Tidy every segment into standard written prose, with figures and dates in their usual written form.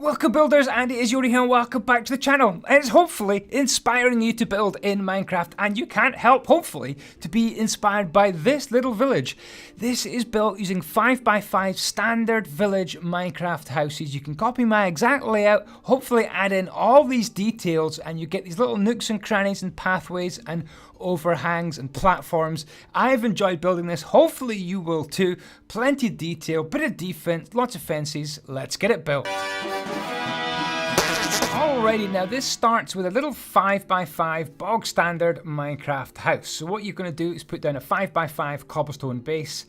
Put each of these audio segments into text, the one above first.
Welcome builders, andyisyoda here and welcome back to the channel. It's hopefully inspiring you to build in Minecraft, and you can't help hopefully to be inspired by this little village. This is built using 5x5 standard village Minecraft houses. You can copy my exact layout, hopefully add in all these details, and you get these little nooks and crannies and pathways and overhangs and platforms. I've enjoyed building this, hopefully you will too. Plenty of detail, bit of defense, lots of fences. Let's get it built. Alrighty, now this starts with a little 5x5 bog standard Minecraft house. So what you're going to do is put down a 5x5 cobblestone base,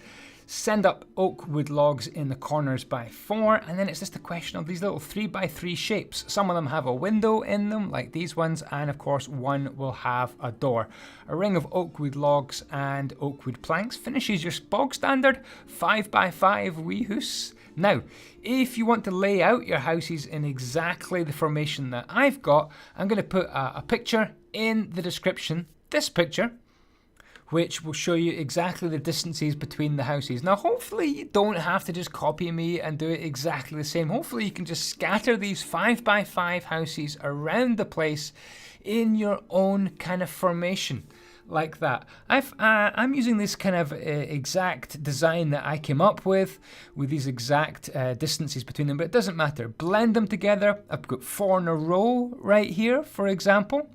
send up oak wood logs in the corners by 4, and then it's just a question of these little 3x3 shapes. Some of them have a window in them, like these ones, and of course one will have a door. A ring of oak wood logs and oak wood planks finishes your bog standard 5x5 wee house. Now, if you want to lay out your houses in exactly the formation that I've got, I'm going to put a picture in the description, this picture, which will show you exactly the distances between the houses. Now, hopefully you don't have to just copy me and do it exactly the same. Hopefully you can just scatter these 5x5 houses around the place in your own kind of formation. Like that. I'm using this kind of exact design that I came up with these exact distances between them, but it doesn't matter. Blend them together. I've got 4 in a row right here, for example.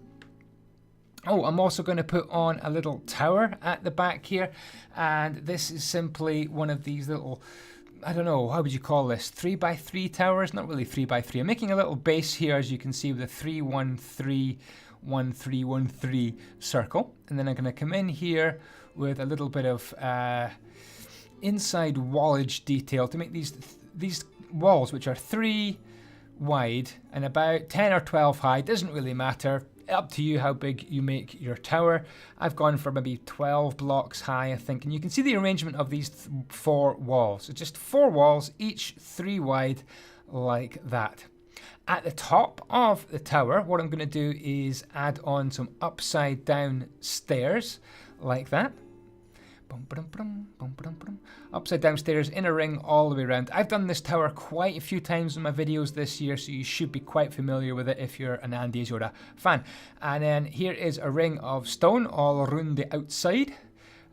Oh, I'm also going to put on a little tower at the back here, and this is simply one of these little, I don't know, how would you call this? 3x3 towers? Not really 3x3. I'm making a little base here, as you can see, with a 3-1-3. 1-3-1-3 circle, and then I'm going to come in here with a little bit of inside wallage detail to make these walls, which are 3 wide and about 10 or 12 high. Doesn't really matter, up to you how big you make your tower. I've gone for maybe 12 blocks high, I think, and you can see the arrangement of these 4 walls. So just 4 walls, each 3 wide, like that. At the top of the tower, what I'm going to do is add on some upside down stairs, like that. Upside down stairs in a ring all the way around. I've done this tower quite a few times in my videos this year, so you should be quite familiar with it if you're an andyisyoda fan. And then here is a ring of stone all around the outside.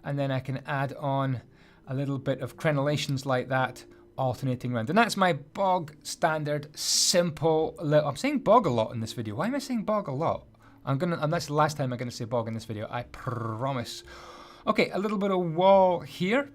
And then I can add on a little bit of crenellations like that, alternating around. And that's my bog standard simple little, I'm saying bog a lot in this video. Why am I saying bog a lot? And that's the last time I'm gonna say bog in this video, I promise. Okay, a little bit of wall here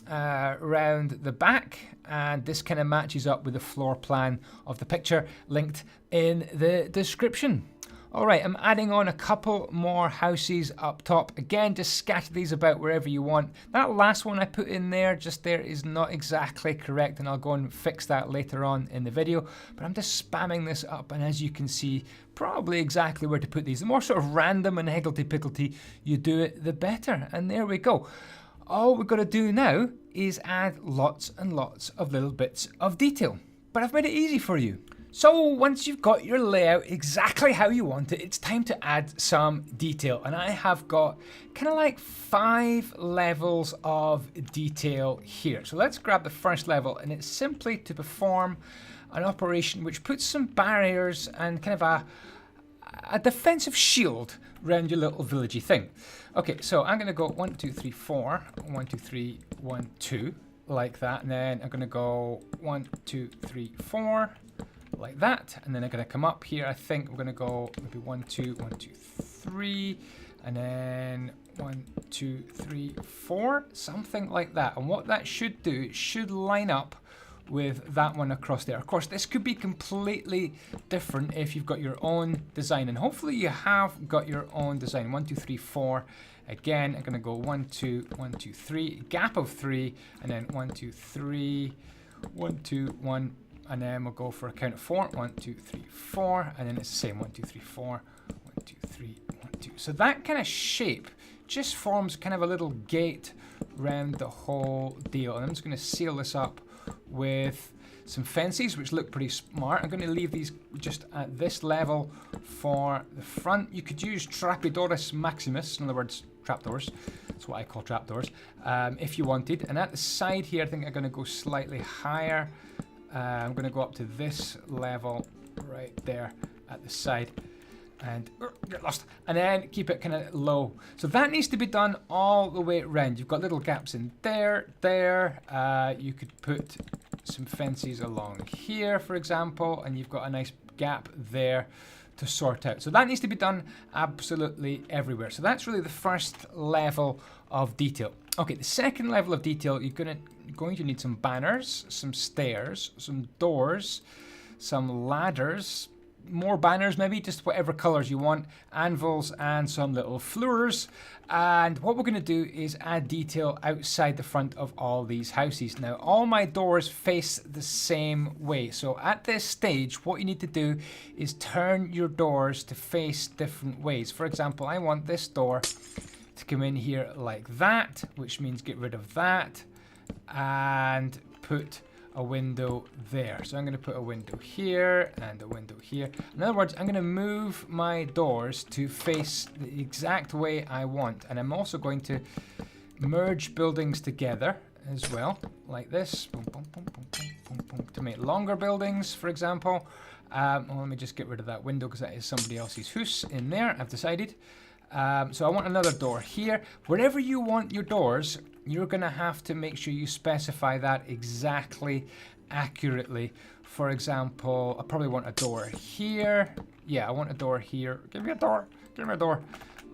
around the back, and this kind of matches up with the floor plan of the picture linked in the description. Alright, I'm adding on a couple more houses up top. Again, just scatter these about wherever you want. That last one I put in there, just there, is not exactly correct, and I'll go and fix that later on in the video. But I'm just spamming this up, and as you can see, probably exactly where to put these. The more sort of random and higgledy-piggledy you do it, the better. And there we go. All we've got to do now is add lots and lots of little bits of detail. But I've made it easy for you. So once you've got your layout exactly how you want it, it's time to add some detail. And I have got kind of like 5 levels of detail here. So let's grab the first level, and it's simply to perform an operation which puts some barriers and kind of a defensive shield around your little villagey thing. Okay, so I'm going to go 1, 2, 3, 4, 1, 2, 3, 1, 2, like that. And then I'm going to go 1, 2, 3, 4. Like that, and then I'm going to come up here. I think we're going to go maybe 1, 2, 1, 2, 3, and then 1, 2, 3, 4, something like that. And what that should do, it should line up with that one across there. Of course, this could be completely different if you've got your own design, and hopefully you have got your own design. 1, 2, 3, 4. Again, I'm going to go 1, 2, 1, 2, 3, gap of 3, and then 1, 2, 3, 1, 2, 1. And then we'll go for a count of 4. 1, 2, 3, 4. And then it's the same. 1, 2, 3, 4. 1, 2, 3, 1, 2. So that kind of shape just forms kind of a little gate around the whole deal. And I'm just going to seal this up with some fences, which look pretty smart. I'm going to leave these just at this level for the front. You could use Trapedoris Maximus, in other words, trapdoors. That's what I call trapdoors, if you wanted. And at the side here, I think I'm going to go slightly higher I'm going to go up to this level right there at the side. And get lost, and then keep it kind of low. So that needs to be done all the way around. You've got little gaps in there. You could put some fences along here, for example, and you've got a nice gap there to sort out. So that needs to be done absolutely everywhere. So that's really the first level of detail. Okay, the second level of detail, you're going to need some banners, some stairs, some doors, some ladders, more banners maybe, just whatever colors you want, anvils, and some little floors. And what we're going to do is add detail outside the front of all these houses. Now, all my doors face the same way. So at this stage, what you need to do is turn your doors to face different ways. For example, I want this door to come in here like that, which means get rid of that and put a window there. So I'm going to put a window here and a window here. In other words, I'm going to move my doors to face the exact way I want. And I'm also going to merge buildings together as well, like this. Boom, boom, boom, boom, boom, boom, boom, to make longer buildings, for example. Well, let me just get rid of that window because that is somebody else's house in there, I've decided. So I want another door here. Wherever you want your doors, you're going to have to make sure you specify that exactly accurately. For example, I probably want a door here. Yeah, I want a door here. Give me a door. Give me a door.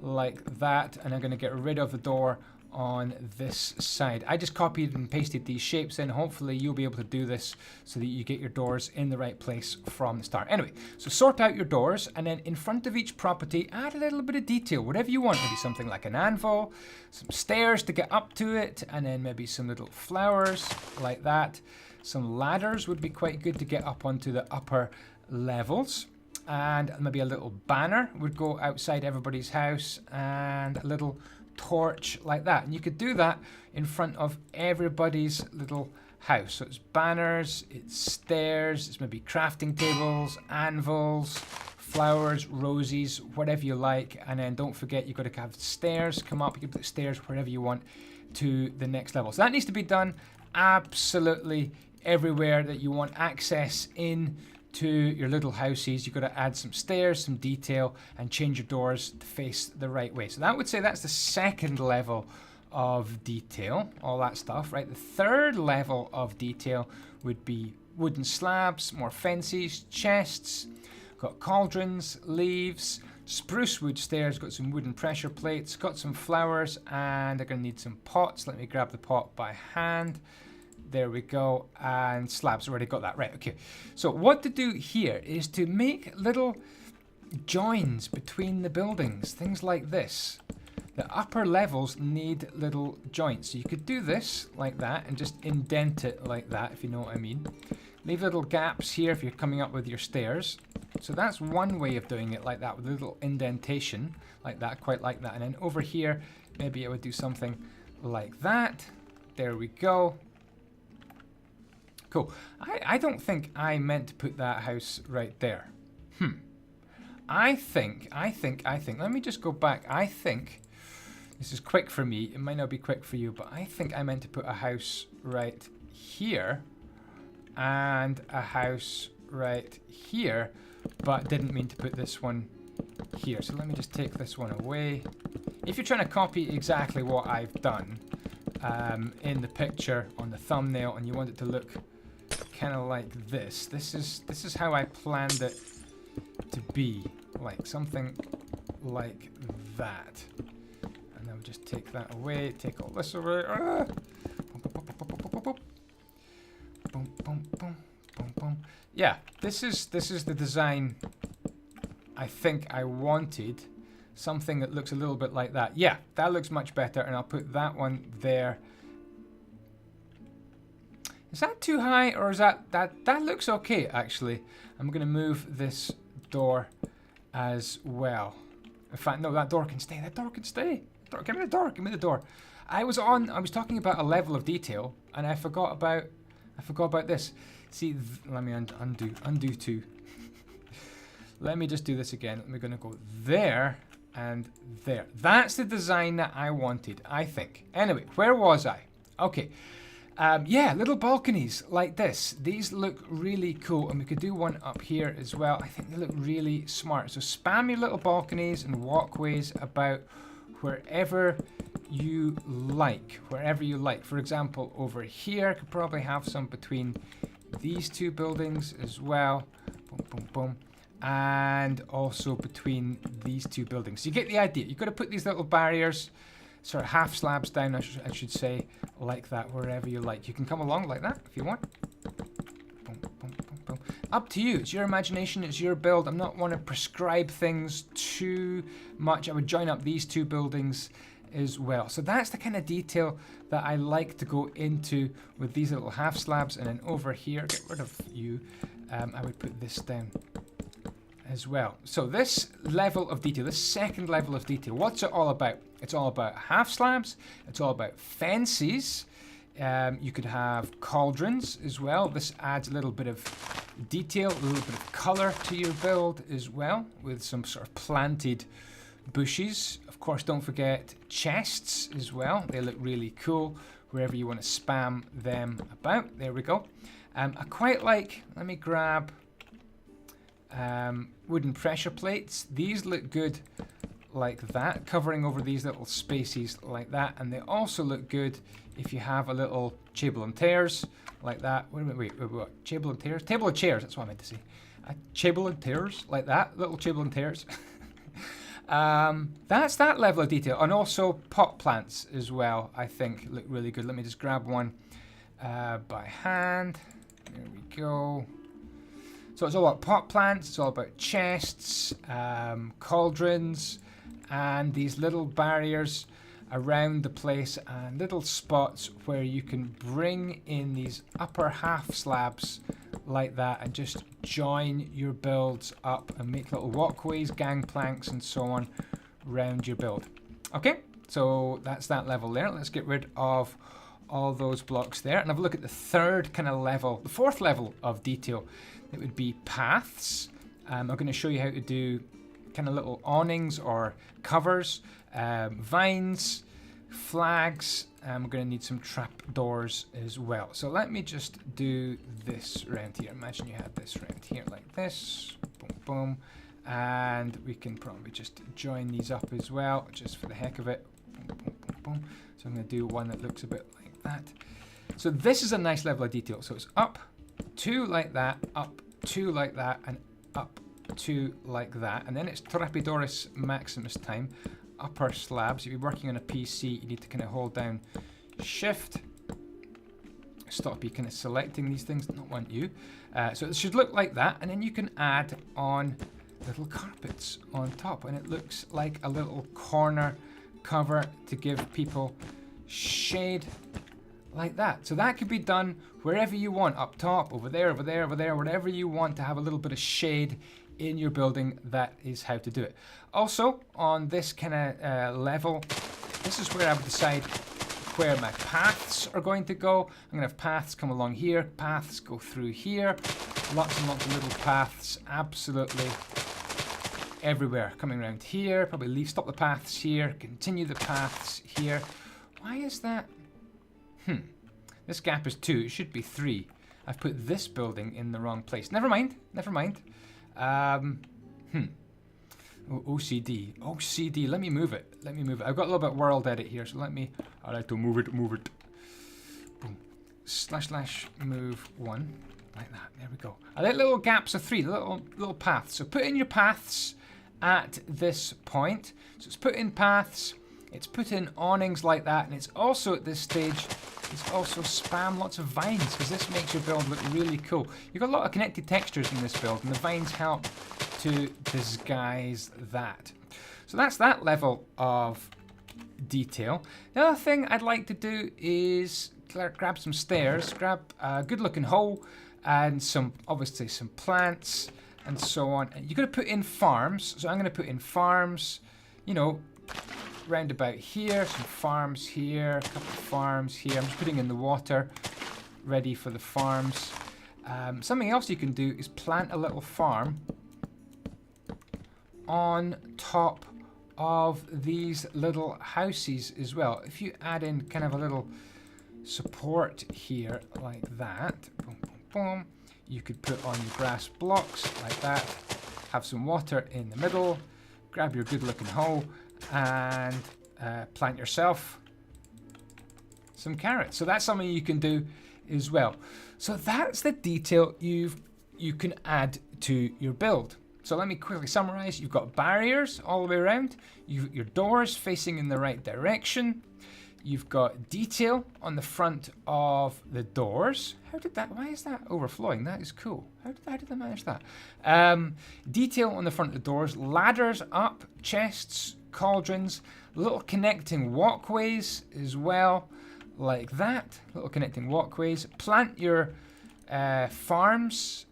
Like that. And I'm going to get rid of the door on this side. I just copied and pasted these shapes in. Hopefully you'll be able to do this so that you get your doors in the right place from the start. Anyway, so sort out your doors, and then in front of each property add a little bit of detail, whatever you want. Maybe something like an anvil, some stairs to get up to it, and then maybe some little flowers like that. Some ladders would be quite good to get up onto the upper levels. And maybe a little banner would go outside everybody's house, and a little torch like that. And you could do that in front of everybody's little house. So it's banners, it's stairs, it's maybe crafting tables, anvils, flowers, roses, whatever you like. And then don't forget, you've got to have stairs come up. You can put stairs wherever you want to the next level. So that needs to be done absolutely everywhere that you want access in to your little houses. You've got to add some stairs, some detail, and change your doors to face the right way. So that would say that's the second level of detail, all that stuff, right? The third level of detail would be wooden slabs, more fences, chests, got cauldrons, leaves, spruce wood stairs, got some wooden pressure plates, got some flowers, and they're going to need some pots. Let me grab the pot by hand. There we go, and slabs, already got that, right, okay. So what to do here is to make little joins between the buildings, things like this. The upper levels need little joints. So you could do this like that and just indent it like that, if you know what I mean. Leave little gaps here if you're coming up with your stairs. So that's one way of doing it, like that, with a little indentation, like that, quite like that. And then over here, maybe I would do something like that. There we go. Cool. I don't think I meant to put that house right there. I think, let me just go back. I think, this is quick for me, it might not be quick for you, but I think I meant to put a house right here and a house right here, but didn't mean to put this one here. So let me just take this one away. If you're trying to copy exactly what I've done in the picture on the thumbnail and you want it to look kind of like this is how I planned it to be, like something like that. And I'll just take that away, take all this away. Boom, boom, boom, boom, boom. Yeah, this is the design I think I wanted. Something that looks a little bit like that. Yeah, that looks much better, and I'll put that one there. Is that too high, or is that looks okay, actually. I'm going to move this door as well. In fact, no, that door can stay. That door can stay. Give me the door. Give me the door. I was talking about a level of detail, and I forgot about this. See, let me undo two. Let me just do this again. We're going to go there and there. That's the design that I wanted, I think. Anyway, where was I? Okay. Yeah, little balconies like this. These look really cool, and we could do one up here as well. I think they look really smart. So spam your little balconies and walkways about wherever you like. Wherever you like. For example, over here, I could probably have some between these two buildings as well. Boom, boom, boom. And also between these two buildings. So you get the idea. You've got to put these little barriers, sort of half slabs down, I should say, like that, wherever you like. You can come along like that if you want. Boom, boom, boom, boom. Up to you. It's your imagination. It's your build. I'm not want to prescribe things too much. I would join up these two buildings as well. So that's the kind of detail that I like to go into with these little half slabs. And then over here, get rid of you. I would put this down as well. So this level of detail, this second level of detail, what's it all about? It's all about half slabs. It's all about fences. You could have cauldrons as well. This adds a little bit of detail, a little bit of color to your build as well, with some sort of planted bushes. Of course, don't forget chests as well. They look really cool wherever you want to spam them about. There we go. I quite like, let me grab wooden pressure plates. These look good like that, covering over these little spaces like that, and they also look good if you have a little table and chairs like that. Wait, table and chairs? Table and chairs, that's what I meant to say. Table and chairs like that, little table and chairs. That's that level of detail. And also pot plants as well, I think look really good. Let me just grab one by hand. There we go. So it's all about pot plants, it's all about chests, cauldrons, and these little barriers around the place, and little spots where you can bring in these upper half slabs like that and just join your builds up and make little walkways, gangplanks, and so on around your build. Okay, so that's that level there. Let's get rid of all those blocks there and have a look at the third kind of level, the fourth level of detail. It would be paths. I'm going to show you how to do kind of little awnings or covers, vines, flags. We're going to need some trap doors as well. So let me just do this around here. Imagine you had this around here like this. Boom, boom. And we can probably just join these up as well, just for the heck of it. Boom, boom, boom, boom. So I'm going to do one that looks a bit like that. So this is a nice level of detail. So it's up, two like that, up, two like that, and up, two like that. And then it's Trapedoris Maximus time. Upper slabs. If you're working on a PC, you need to kind of hold down Shift. Stop you kind of selecting these things, not want you. So it should look like that. And then you can add on little carpets on top. And it looks like a little corner cover to give people shade like that. So that could be done wherever you want, up top, over there, over there, over there, wherever you want to have a little bit of shade in your building. That is how to do it. Also, on this kind of level, this is where I would decide where my paths are going to go. I'm going to have paths come along here, paths go through here, lots and lots of little paths, absolutely everywhere. Coming around here, probably stop the paths here, continue the paths here. Why is that? This gap is 2, it should be 3. I've put this building in the wrong place. Never mind, never mind. OCD, let me move it. I've got a little bit world edit here, so I like to move it. Boom. / move 1, like that, there we go. I like little gaps of 3, little paths. So put in your paths at this point. So it's put in paths, it's put in awnings like that, and it's also at this stage, it's also spam lots of vines, because this makes your build look really cool. You've got a lot of connected textures in this build, and the vines help to disguise that. So that's that level of detail. The other thing I'd like to do is grab some stairs, grab a good looking hole, and obviously some plants and so on. And you're going to put in farms. So I'm going to put in farms, you know, round about here, some farms here, a couple of farms here. I'm just putting in the water ready for the farms. Something else you can do is plant a little farm on top of these little houses as well. If you add in kind of a little support here like that. Boom, boom, boom. You could put on your grass blocks like that. Have some water in the middle. Grab your good looking hoe and plant yourself some carrots. So that's something you can do as well. So that's the detail you can add to your build. So let me quickly summarize. You've got barriers all the way around. You've your doors facing in the right direction. You've got detail on the front of the doors. Why is that overflowing? That is cool. How did I manage that? Detail on the front of the doors, ladders up, chests, cauldrons, little connecting walkways as well, like that. Little connecting walkways. Plant your farms.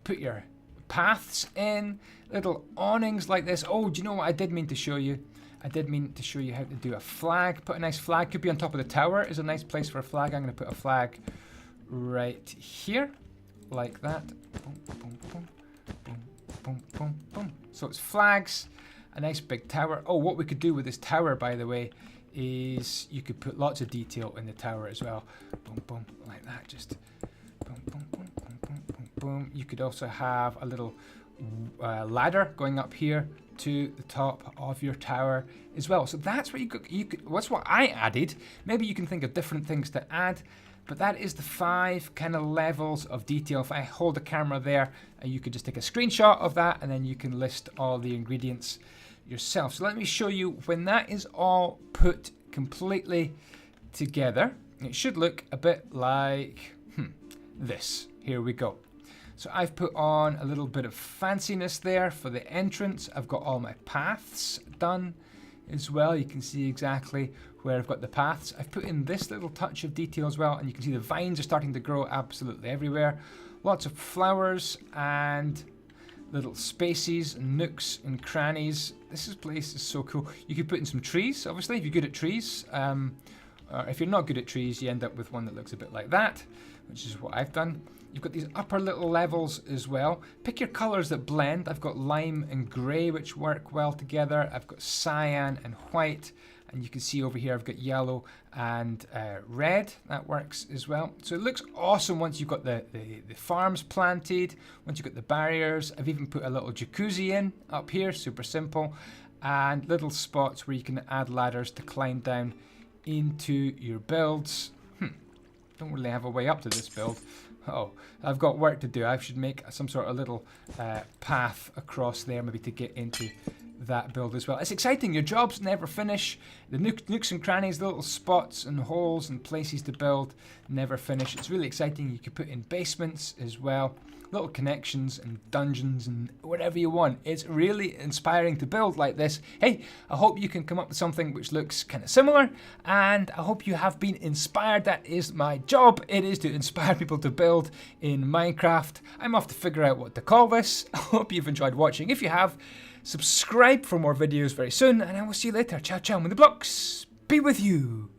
Put your paths in. Little awnings like this. Oh, do you know what I did mean to show you? I did mean to show you how to do a flag. Put a nice flag. Could be on top of the tower. Is a nice place for a flag. I'm going to put a flag right here, like that. Boom, boom, boom, boom, boom, boom, boom. So it's flags. A nice big tower. Oh, what we could do with this tower, by the way, is you could put lots of detail in the tower as well. Boom, boom, like that. Just boom, boom, boom, boom, boom, boom, boom. You could also have a little ladder going up here to the top of your tower as well. So that's what that's what I added. Maybe you can think of different things to add, but that is the 5 kind of levels of detail. If I hold the camera there, you could just take a screenshot of that and then you can list all the ingredients yourself. So let me show you when that is all put completely together. It should look a bit like this. Here we go. So I've put on a little bit of fanciness there for the entrance. I've got all my paths done as well. You can see exactly where I've got the paths. I've put in this little touch of detail as well, and you can see the vines are starting to grow absolutely everywhere. Lots of flowers and little spaces and nooks and crannies. This place is so cool. You could put in some trees, obviously, if you're good at trees. Or if you're not good at trees, you end up with one that looks a bit like that, which is what I've done. You've got these upper little levels as well. Pick your colours that blend. I've got lime and grey, which work well together. I've got cyan and white. And you can see over here, I've got yellow and red. That works as well. So it looks awesome once you've got the farms planted, once you've got the barriers. I've even put a little jacuzzi in up here, super simple. And little spots where you can add ladders to climb down into your builds. Don't really have a way up to this build. Oh, I've got work to do. I should make some sort of little path across there, maybe to get into that build as well. It's exciting. Your jobs never finish. The nooks and crannies, the little spots and holes and places to build never finish. It's really exciting. You could put in basements as well, little connections and dungeons and whatever you want. It's really inspiring to build like this. Hey, I hope you can come up with something which looks kind of similar, and I hope you have been inspired. That is my job. It is to inspire people to build in Minecraft. I'm off to figure out what to call this. I hope you've enjoyed watching. If you have, subscribe for more videos very soon, and I will see you later. Ciao, ciao. May the blocks be with you.